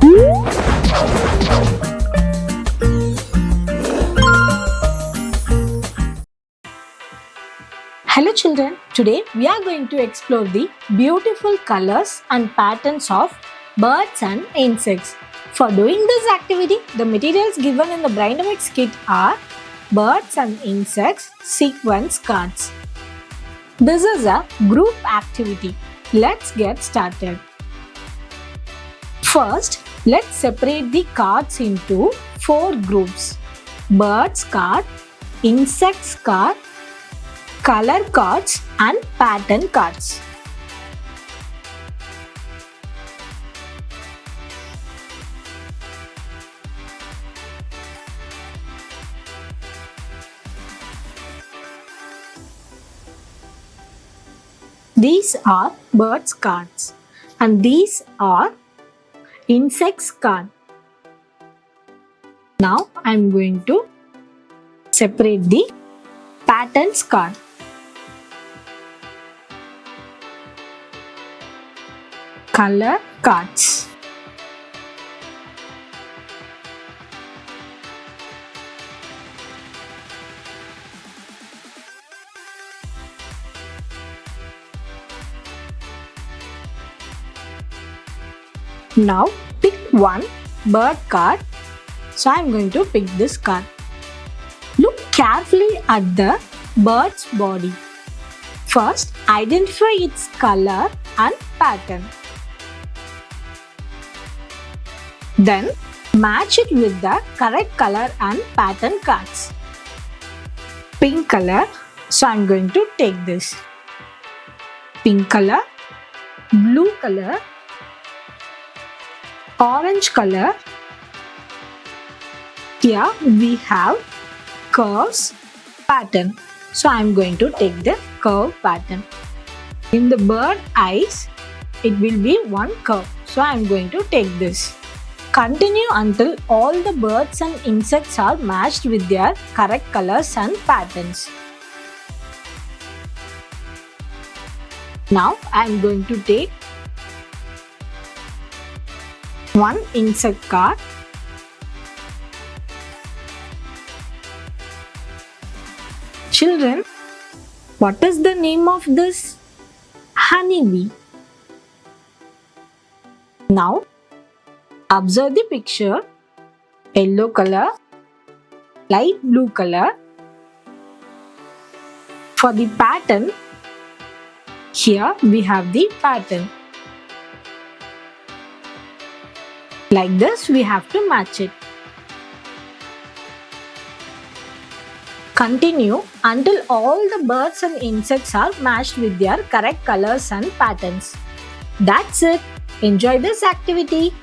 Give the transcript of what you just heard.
Hello children, today we are going to explore the beautiful colors and patterns of birds and insects. For doing this activity, the materials given in the Brainamics kit are birds and insects sequence cards. This is a group activity. Let's get started. First, let's separate the cards into 4 groups: birds card, insects card, color cards and pattern cards. These are birds cards and these are insects card. Now I am going to separate the patterns card. Color cards. Now pick one bird card. So I am going to pick this card. Look carefully at the bird's body. First, identify its color and pattern. Then, match it with the correct color and pattern cards. Pink color, so I am going to take this. Pink color, blue color, orange color. Here we have curves pattern. So I am going to take the curve pattern. In the bird eyes, it will be one curve. So I am going to take this. Continue until all the birds and insects are matched with their correct colors and patterns. Now I am going to take one insect card. Children, what is the name of this? Honeybee. Now, observe the picture. Yellow color, light blue color. For the pattern, here we have the pattern. Like this, we have to match it. Continue until all the birds and insects are matched with their correct colors and patterns. That's it. Enjoy this activity.